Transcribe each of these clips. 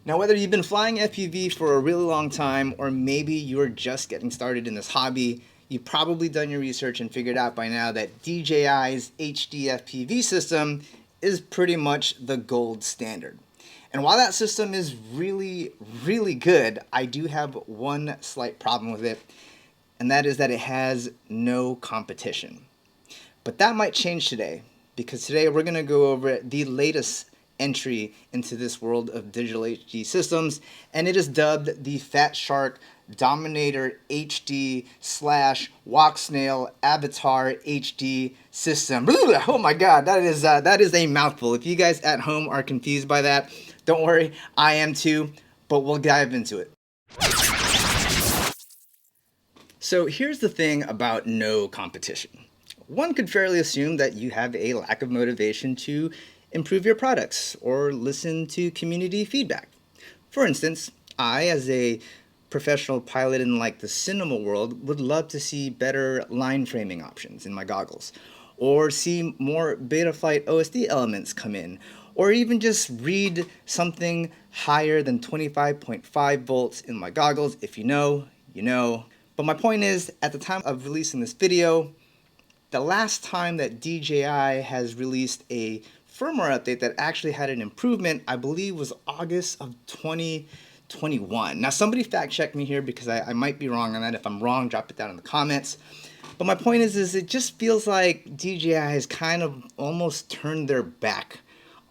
Now, whether you've been flying FPV for a really long time or maybe you're just getting started in this hobby, you've probably done your research and figured out by now that DJI's HD FPV system is pretty much the gold standard. And while that system is really, really good, I do have one slight problem with it, and that is that it has no competition. But that might change today, because today we're going to go over the latest entry into this world of digital HD systems, and it is dubbed the Fatshark Dominator HD / Walksnail Avatar HD system. Oh my god, that is a mouthful. If you guys at home are confused by that, don't worry, I am too, but we'll dive into it. So here's the thing about no competition. One could fairly assume that you have a lack of motivation to improve your products or listen to community feedback. For instance, I, as a professional pilot in like the cinema world, would love to see better line framing options in my goggles, or see more Betaflight OSD elements come in, or even just read something higher than 25.5 volts in my goggles. If you know, you know. But my point is, at the time of releasing this video, the last time that DJI has released a firmware update that actually had an improvement, I believe, was August of 2021. Now, somebody fact check me here because I might be wrong on that. If I'm wrong, drop it down in the comments. But my point is it just feels like DJI has kind of almost turned their back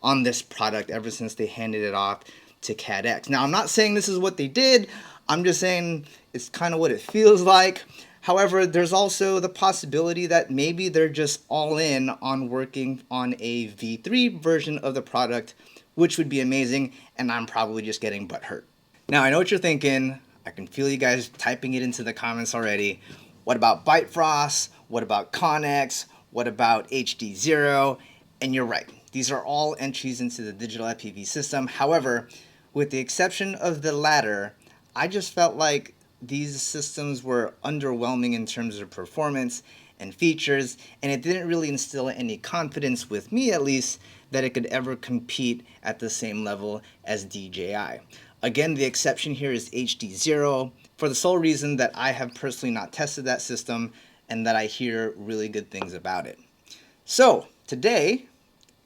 on this product ever since they handed it off to CADX. Now, I'm not saying this is what they did. I'm just saying it's kind of what it feels like. However, there's also the possibility that maybe they're just all in on working on a V3 version of the product, which would be amazing, and I'm probably just getting butthurt. Now, I know what you're thinking. I can feel you guys typing it into the comments already. What about Bifrost? What about Connex? What about HD0? And you're right. These are all entries into the digital FPV system. However, with the exception of the latter, I just felt like these systems were underwhelming in terms of performance and features, and it didn't really instill any confidence with me, at least, that it could ever compete at the same level as DJI. Again, the exception here is HD0, for the sole reason that I have personally not tested that system and that I hear really good things about it. So, today,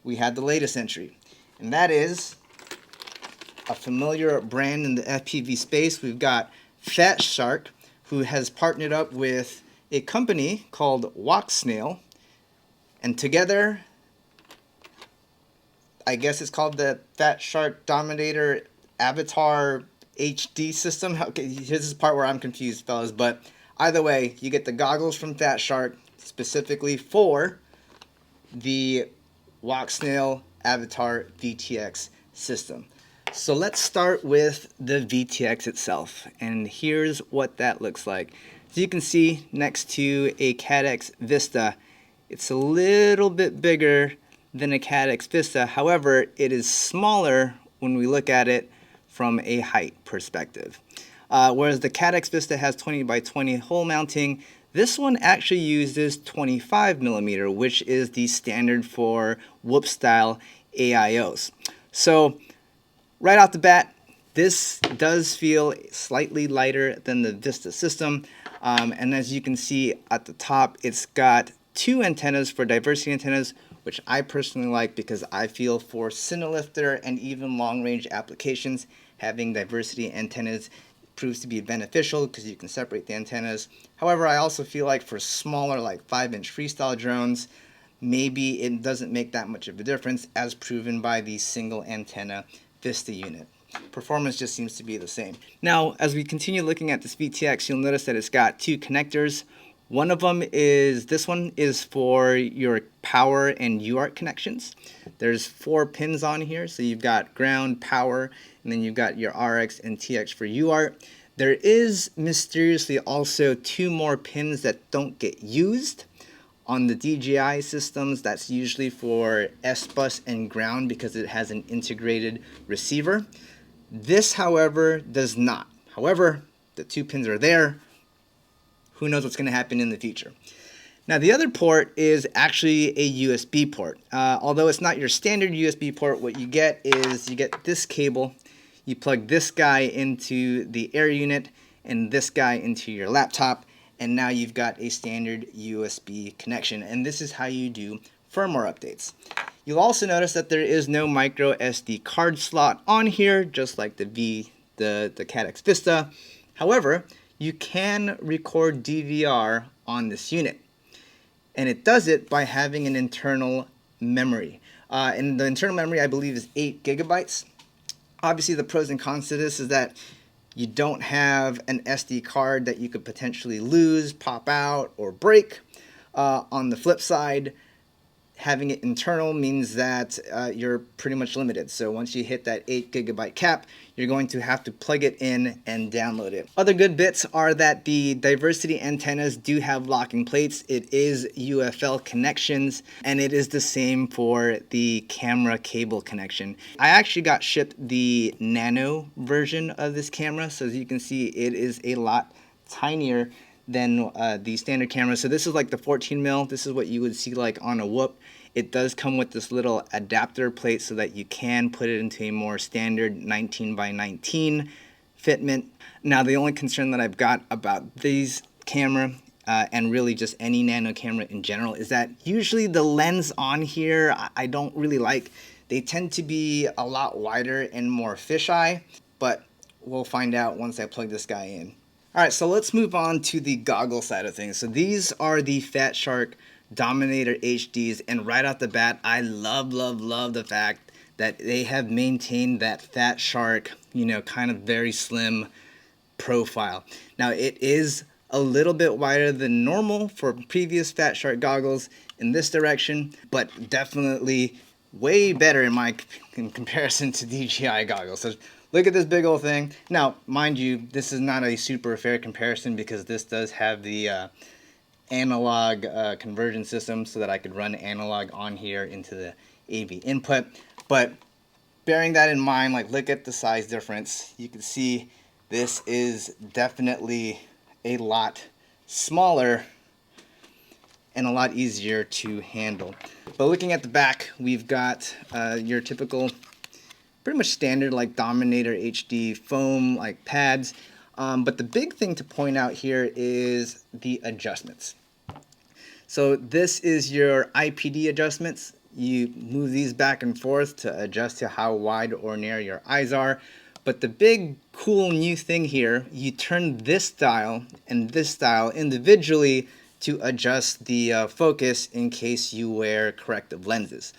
we had the latest entry, and that is a familiar brand in the FPV space. We've got Fatshark, who has partnered up with a company called Walksnail, and together, I guess it's called the Fatshark Dominator Avatar HD system. Okay, here's the part where I'm confused, fellas, but either way, you get the goggles from Fatshark specifically for the Walksnail Avatar VTX system. So let's start with the VTX itself, and here's what that looks like. So you can see next to a CADX Vista, it's a little bit bigger than a CADX Vista. However, it is smaller when we look at it from a height perspective. Whereas the CADX Vista has 20 by 20 hole mounting, this one actually uses 25 millimeter, which is the standard for whoop style AIOs. So right off the bat, this does feel slightly lighter than the Vista system. And as you can see at the top, it's got two antennas for diversity antennas, which I personally like because I feel for cinelifter and even long-range applications, having diversity antennas proves to be beneficial because you can separate the antennas. However, I also feel like for smaller, like 5-inch freestyle drones, maybe it doesn't make that much of a difference, as proven by the single antenna Vista unit. Performance just seems to be the same. Now, as we continue looking at this VTX, you'll notice that it's got two connectors. One of them is, this one is for your power and UART connections. There's 4 pins on here, so you've got ground, power, and then you've got your RX and TX for UART. There is mysteriously also 2 more pins that don't get used. On the DJI systems, that's usually for S-Bus and ground because it has an integrated receiver. This, however, does not. However, the 2 pins are there. Who knows what's going to happen in the future. Now, the other port is actually a USB port. Although it's not your standard USB port, what you get is you get this cable. You plug this guy into the air unit and this guy into your laptop, and now you've got a standard USB connection. And this is how you do firmware updates. You'll also notice that there is no micro SD card slot on here, just like the Cadex Vista. However, you can record DVR on this unit, and it does it by having an internal memory. And the internal memory, I believe, is 8 gigabytes. Obviously, the pros and cons to this is that you don't have an SD card that you could potentially lose, pop out, or break. On the flip side, having it internal means that you're pretty much limited. So once you hit that 8 gigabyte cap, you're going to have to plug it in and download it. Other good bits are that the Diversity antennas do have locking plates. It is UFL connections, and it is the same for the camera cable connection. I actually got shipped the nano version of this camera, so as you can see, it is a lot tinier than the standard camera. So this is like the 14 mil. This is what you would see like on a Whoop. It does come with this little adapter plate so that you can put it into a more standard 19 by 19 fitment. Now the only concern that I've got about these camera and really just any nano camera in general is that usually the lens on here I don't really like. They tend to be a lot wider and more fisheye, but we'll find out once I plug this guy in. Alright, so let's move on to the goggle side of things. So these are the Fatshark Dominator HDs, and right off the bat, I love the fact that they have maintained that Fatshark, kind of very slim profile. Now, it is a little bit wider than normal for previous Fatshark goggles in this direction, but definitely way better in comparison to DJI goggles. So look at this big old thing. Now, mind you, this is not a super fair comparison because this does have the analog conversion system so that I could run analog on here into the AV input. But bearing that in mind, like look at the size difference. You can see this is definitely a lot smaller and a lot easier to handle. But looking at the back, we've got your typical pretty much standard like Dominator HD foam like pads. But the big thing to point out here is the adjustments. So this is your IPD adjustments. You move these back and forth to adjust to how wide or narrow your eyes are. But the big cool new thing here, you turn this dial and this dial individually to adjust the focus in case you wear corrective lenses.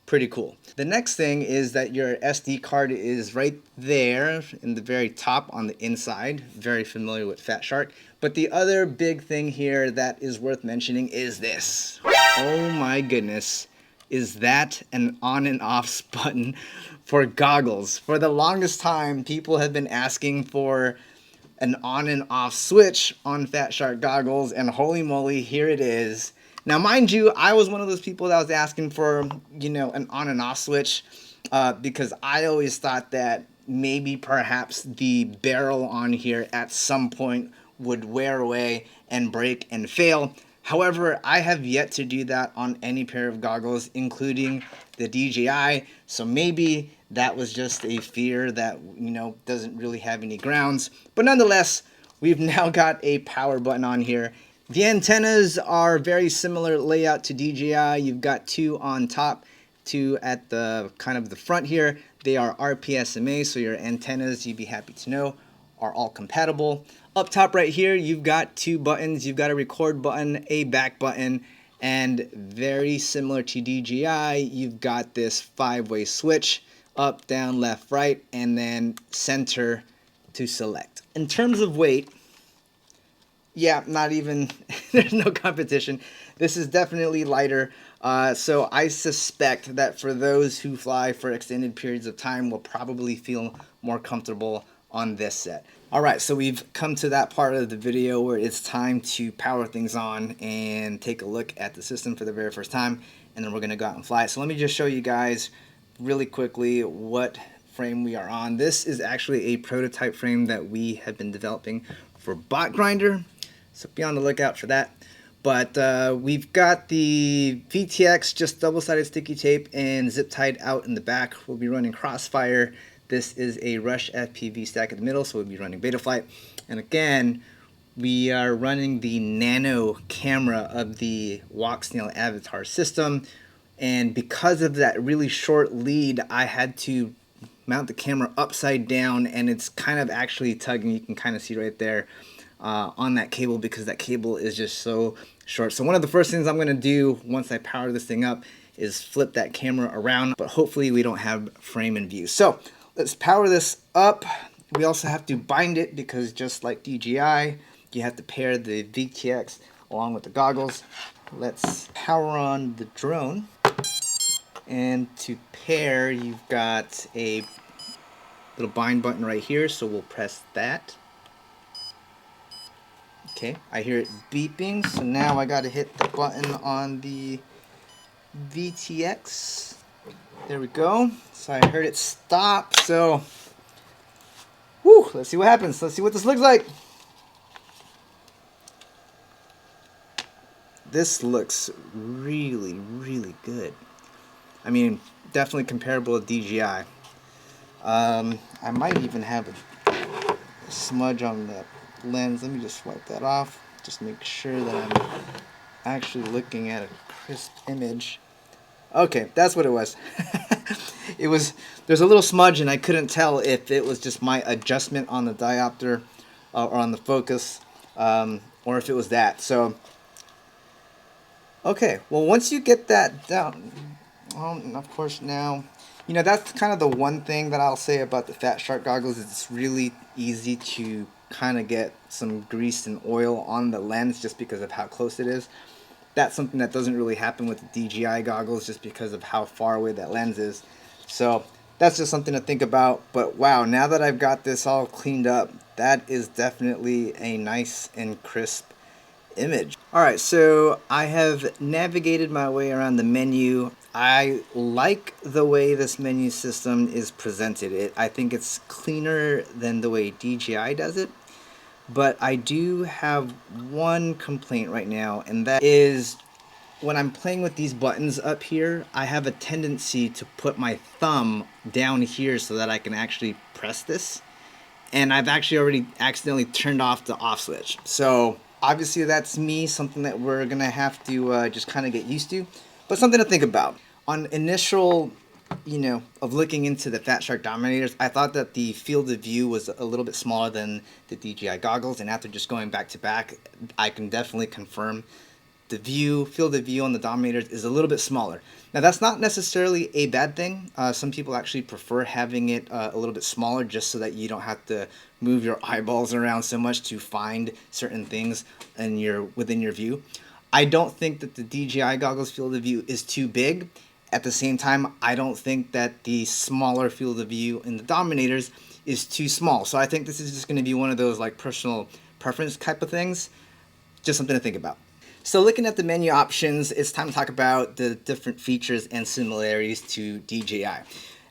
Pretty cool. The next thing is that your SD card is right there in the very top on the inside. Very familiar with Fatshark. But the other big thing here that is worth mentioning is this. Oh my goodness. Is that an on and off button for goggles? For the longest time, people have been asking for an on and off switch on Fatshark goggles, and holy moly, here it is. Now, mind you, I was one of those people that was asking for, an on and off switch because I always thought that maybe perhaps the barrel on here at some point would wear away and break and fail. However, I have yet to do that on any pair of goggles, including the DJI. So maybe that was just a fear that, doesn't really have any grounds. But nonetheless, we've now got a power button on here. The antennas are very similar layout to DJI. You've got two on top, two at the kind of the front here. They are RPSMA, so your antennas, you'd be happy to know, are all compatible. Up top right here, you've got two buttons. You've got a record button, a back button, and very similar to DJI, you've got this 5-way switch, up, down, left, right, and then center to select. In terms of weight, yeah, not even, there's no competition. This is definitely lighter. So I suspect that for those who fly for extended periods of time will probably feel more comfortable on this set. Alright, so we've come to that part of the video where it's time to power things on and take a look at the system for the very first time, and then we're going to go out and fly it. So let me just show you guys really quickly what frame we are on. This is actually a prototype frame that we have been developing for Bot Grinder, so be on the lookout for that. But we've got the VTX, just double-sided sticky tape and zip tied out in the back. We'll be running Crossfire. This is a Rush FPV stack in the middle, so we'll be running Betaflight. And again, we are running the nano camera of the Walksnail avatar system. And because of that really short lead, I had to mount the camera upside down, and it's kind of actually tugging. You can kind of see right there on that cable, because that cable is just so short. So one of the first things I'm going to do once I power this thing up is flip that camera around, but hopefully we don't have frame in view. So let's power this up. We also have to bind it, because just like DJI, you have to pair the VTX along with the goggles. Let's power on the drone. And to pair, you've got a little bind button right here, so we'll press that. Okay, I hear it beeping, so now I gotta hit the button on the VTX. There we go. So I heard it stop, so whew, let's see what happens. Let's see what this looks like. This looks really, really good. I mean, definitely comparable to DJI. I might even have a smudge on the lens. Let me just wipe that off. Just make sure that I'm actually looking at a crisp image. Okay, that's what it was. There's a little smudge, and I couldn't tell if it was just my adjustment on the diopter or on the focus, or if it was that. So, okay, well, once you get that down, of course now, you know, that's kind of the one thing that I'll say about the Fatshark goggles, is it's really easy to kind of get some grease and oil on the lens just because of how close it is. That's something that doesn't really happen with the DJI goggles just because of how far away that lens is. So that's just something to think about. But wow, now that I've got this all cleaned up, that is definitely a nice and crisp image. Alright, so I have navigated my way around the menu. I like the way this menu system is presented. I think it's cleaner than the way DJI does it. But I do have one complaint right now, and that is when I'm playing with these buttons up here, I have a tendency to put my thumb down here so that I can actually press this. And I've actually already accidentally turned off the off switch. So obviously that's me, something that we're going to have to just kind of get used to. But something to think about. On initial, of looking into the Fatshark Dominators, I thought that the field of view was a little bit smaller than the DJI goggles, and after just going back to back, I can definitely confirm the field of view on the Dominators is a little bit smaller. Now that's not necessarily a bad thing. Some people actually prefer having it a little bit smaller just so that you don't have to move your eyeballs around so much to find certain things within your view. I don't think that the DJI goggles field of view is too big. At the same time, I don't think that the smaller field of view in the Dominators is too small. So I think this is just going to be one of those like personal preference type of things. Just something to think about. So looking at the menu options, it's time to talk about the different features and similarities to DJI.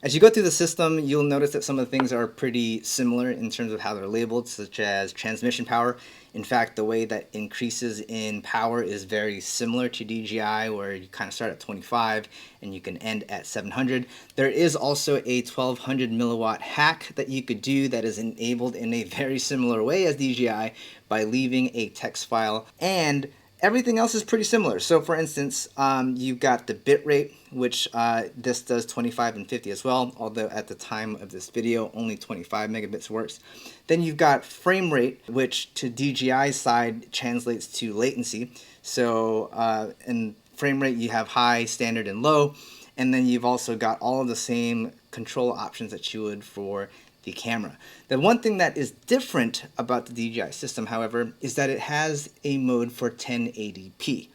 As you go through the system, you'll notice that some of the things are pretty similar in terms of how they're labeled, such as transmission power. In fact, the way that increases in power is very similar to DJI, where you kind of start at 25 and you can end at 700. There is also a 1200 milliwatt hack that you could do that is enabled in a very similar way as DJI by leaving a text file, and everything else is pretty similar. So for instance, you've got the bit rate, which this does 25 and 50 as well, although at the time of this video only 25 megabits works. Then you've got frame rate, which to DJI's side translates to latency. So in frame rate you have high, standard, and low, and then you've also got all of the same control options that you would for the camera. The one thing that is different about the DJI system, however, is that it has a mode for 1080p.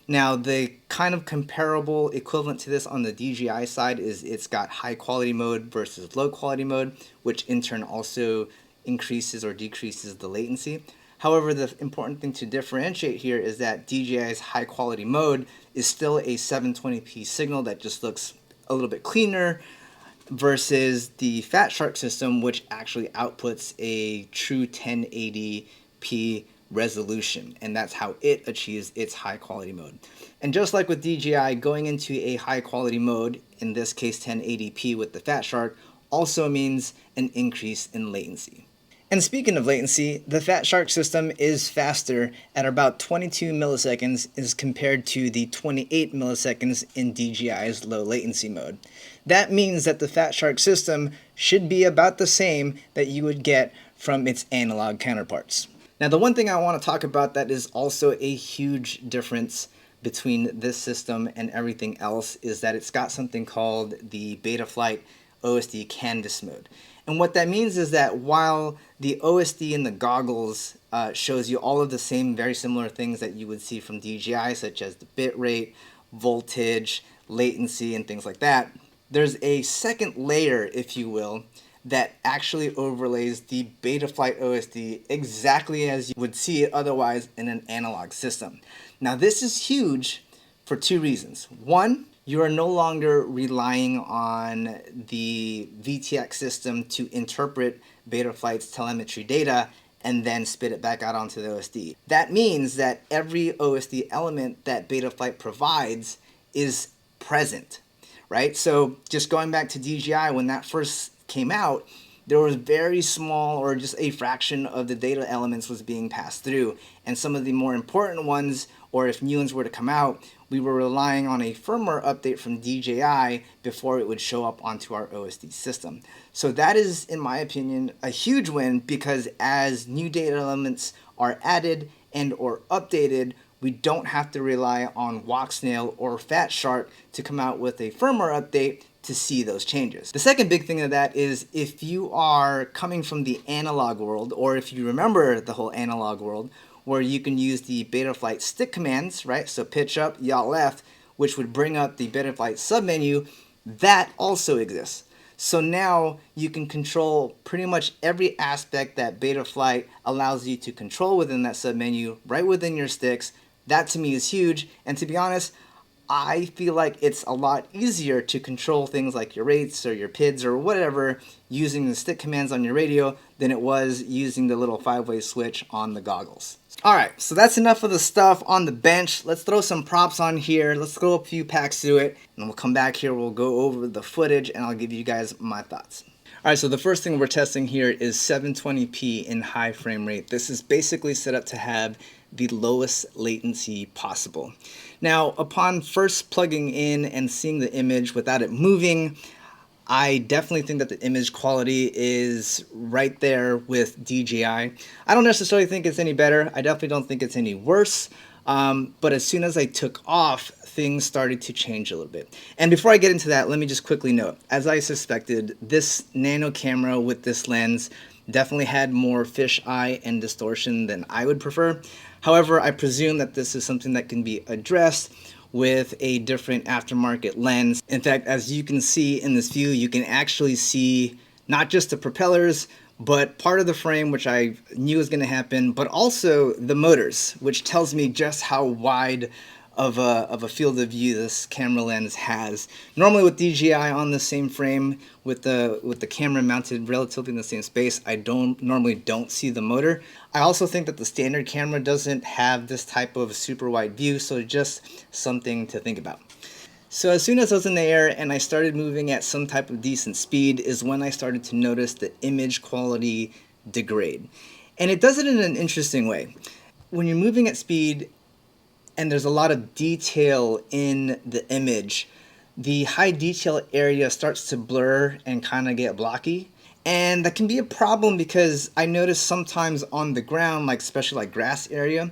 Now, the kind of comparable equivalent to this on the DJI side is it's got high quality mode versus low quality mode, which in turn also increases or decreases the latency. However, the important thing to differentiate here is that DJI's high quality mode is still a 720p signal that just looks a little bit cleaner, versus the Fatshark system, which actually outputs a true 1080p resolution, and that's how it achieves its high quality mode. And just like with DJI, going into a high quality mode, in this case 1080p with the Fatshark, also means an increase in latency. And speaking of latency, the Fatshark system is faster at about 22 milliseconds as compared to the 28 milliseconds in DJI's low latency mode. That means that the Fatshark system should be about the same that you would get from its analog counterparts. Now, the one thing I want to talk about that is also a huge difference between this system and everything else is that it's got something called the Betaflight OSD canvas mode. And what that means is that while the OSD in the goggles shows you all of the same very similar things that you would see from DJI, such as the bit rate, voltage, latency, and things like that, there's a second layer, if you will, that actually overlays the Betaflight OSD exactly as you would see it otherwise in an analog system. Now, this is huge for two reasons. One, you are no longer relying on the VTX system to interpret Betaflight's telemetry data and then spit it back out onto the OSD. That means that every OSD element that Betaflight provides is present, right? So just going back to DJI, when that first came out, there was very small or just a fraction of the data elements was being passed through. And some of the more important ones, or if new ones were to come out, we were relying on a firmware update from DJI before it would show up onto our OSD system. So that is, in my opinion, a huge win because as new data elements are added and or updated, we don't have to rely on Walksnail or Fatshark to come out with a firmware update to see those changes. The second big thing of that is if you are coming from the analog world, or if you remember the whole analog world, where you can use the Betaflight stick commands, right? So pitch up, yaw left, which would bring up the Betaflight submenu, that also exists. So now you can control pretty much every aspect that Betaflight allows you to control within that submenu, right within your sticks. That to me is huge, and to be honest, I feel like it's a lot easier to control things like your rates or your PIDs or whatever using the stick commands on your radio than it was using the little 5-way switch on the goggles. Alright, so that's enough of the stuff on the bench. Let's throw some props on here. Let's throw a few packs through it, and we'll come back here, we'll go over the footage, and I'll give you guys my thoughts. Alright, so the first thing we're testing here is 720p in high frame rate. This is basically set up to have the lowest latency possible. Now, upon first plugging in and seeing the image without it moving, I definitely think that the image quality is right there with DJI. I don't necessarily think it's any better. I definitely don't think it's any worse. But as soon as I took off, things started to change a little bit. And before I get into that, let me just quickly note, as I suspected, this nano camera with this lens definitely had more fisheye and distortion than I would prefer. However, I presume that this is something that can be addressed with a different aftermarket lens. In fact, as you can see in this view, you can actually see not just the propellers, but part of the frame, which I knew was going to happen, but also the motors, which tells me just how wide of a field of view this camera lens has. Normally with DJI on the same frame with the camera mounted relatively in the same space, I normally don't see the motor. I also think that the standard camera doesn't have this type of super wide view, so just something to think about. So as soon as I was in the air and I started moving at some type of decent speed is when I started to notice the image quality degrade. And it does it in an interesting way. When you're moving at speed and there's a lot of detail in the image, the high detail area starts to blur and kind of get blocky. And that can be a problem because I notice sometimes on the ground, like especially like grass area,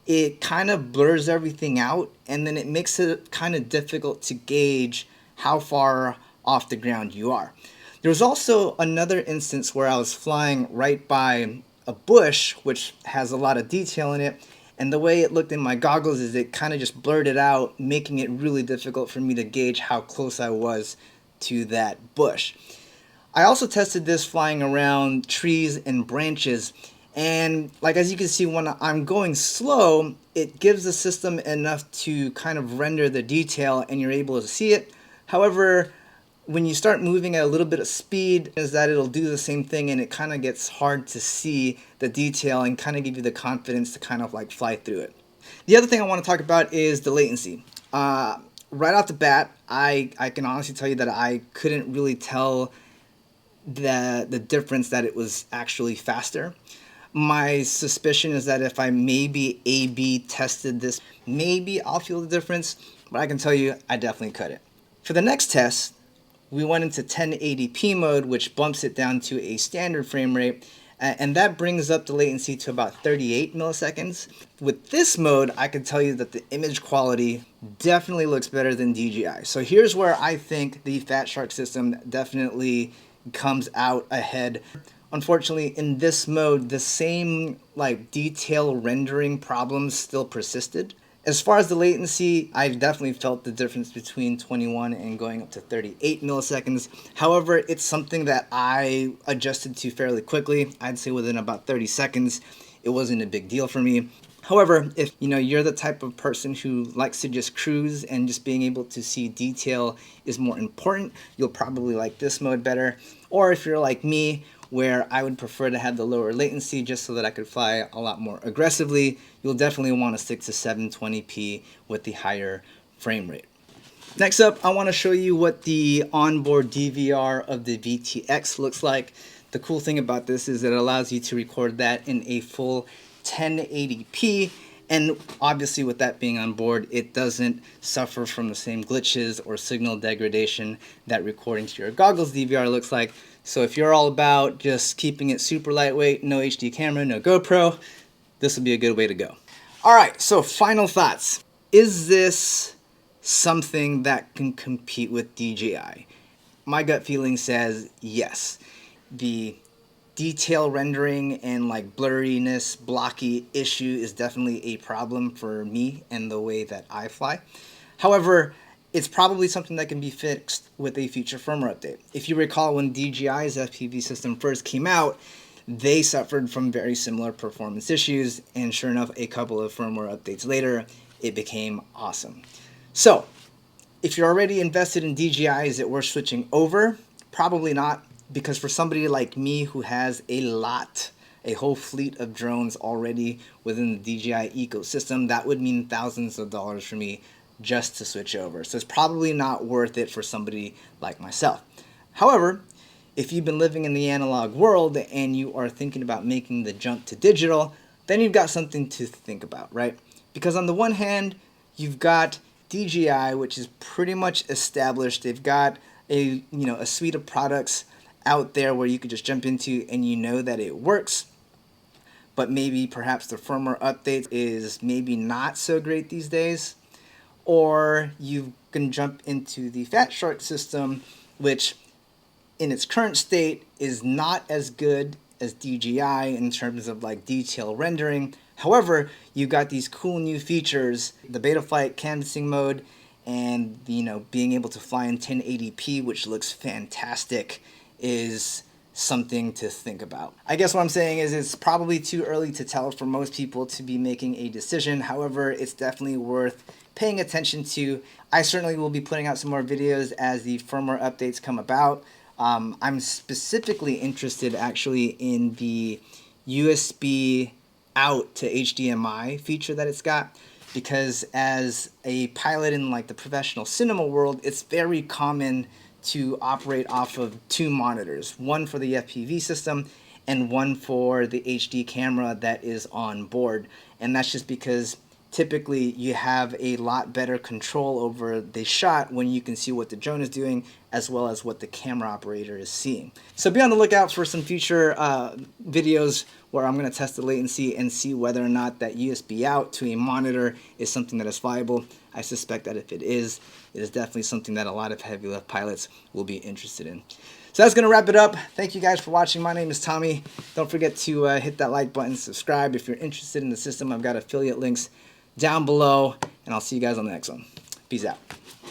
it kind of blurs everything out, and then it makes it kind of difficult to gauge how far off the ground you are. There was also another instance where I was flying right by a bush, which has a lot of detail in it, and the way it looked in my goggles is it kind of just blurred it out, making it really difficult for me to gauge how close I was to that bush. I also tested this flying around trees and branches, and like as you can see, when I'm going slow, it gives the system enough to kind of render the detail and you're able to see it. However, when you start moving at a little bit of speed, is that it'll do the same thing and it kind of gets hard to see the detail and kind of give you the confidence to kind of like fly through it. The other thing I want to talk about is the latency. Right off the bat, I can honestly tell you that I couldn't really tell the difference that it was actually faster. My suspicion is that if I maybe A/B tested this, maybe I'll feel the difference, but I can tell you I definitely couldn't. For the next test, we went into 1080p mode, which bumps it down to a standard frame rate, and that brings up the latency to about 38 milliseconds. With this mode, I can tell you that the image quality definitely looks better than DJI. So here's where I think the Fatshark system definitely comes out ahead. Unfortunately, in this mode, the same detail rendering problems still persisted. As far as the latency, I've definitely felt the difference between 21 and going up to 38 milliseconds. However, it's something that I adjusted to fairly quickly. I'd say within about 30 seconds, it wasn't a big deal for me. However, if you're the type of person who likes to just cruise and just being able to see detail is more important, you'll probably like this mode better. Or if you're like me, where I would prefer to have the lower latency just so that I could fly a lot more aggressively, you'll definitely want to stick to 720p with the higher frame rate. Next up, I want to show you what the onboard DVR of the VTX looks like. The cool thing about this is it allows you to record that in a full 1080p, and obviously with that being on board, it doesn't suffer from the same glitches or signal degradation that recording to your goggles DVR looks like. So if you're all about just keeping it super lightweight, no HD camera, no GoPro, this will be a good way to go. All right, so final thoughts. Is this something that can compete with DJI? My gut feeling says yes. The detail rendering and blurriness, blocky issue is definitely a problem for me and the way that I fly. However, it's probably something that can be fixed with a future firmware update. If you recall, when DJI's FPV system first came out, they suffered from very similar performance issues, and sure enough, a couple of firmware updates later, it became awesome. So, if you're already invested in DJI, is it worth switching over? Probably not, because for somebody like me who has a whole fleet of drones already within the DJI ecosystem, that would mean thousands of dollars for me just to switch over. So it's probably not worth it for somebody like myself. However, if you've been living in the analog world and you are thinking about making the jump to digital, then you've got something to think about, right? Because on the one hand, you've got DJI, which is pretty much established. They've got a suite of products out there where you could just jump into and you know that it works. But maybe perhaps the firmware update is maybe not so great these days. Or you can jump into the Fatshark system, which in its current state is not as good as DJI in terms of detail rendering. However, you got these cool new features, the Betaflight canvassing mode, and being able to fly in 1080p, which looks fantastic, is something to think about. I guess what I'm saying is it's probably too early to tell for most people to be making a decision. However, it's definitely worth paying attention to. I certainly will be putting out some more videos as the firmware updates come about. I'm specifically interested actually in the USB out to HDMI feature that it's got, because as a pilot in the professional cinema world, it's very common to operate off of two monitors, one for the FPV system and one for the HD camera that is on board. And that's just because typically you have a lot better control over the shot when you can see what the drone is doing as well as what the camera operator is seeing. So be on the lookout for some future videos where I'm going to test the latency and see whether or not that USB out to a monitor is something that is viable. I suspect that if it is definitely something that a lot of heavy lift pilots will be interested in. So that's going to wrap it up. Thank you guys for watching. My name is Tommy. Don't forget to hit that like button, subscribe if you're interested in the system. I've got affiliate links down below, and I'll see you guys on the next one. Peace out.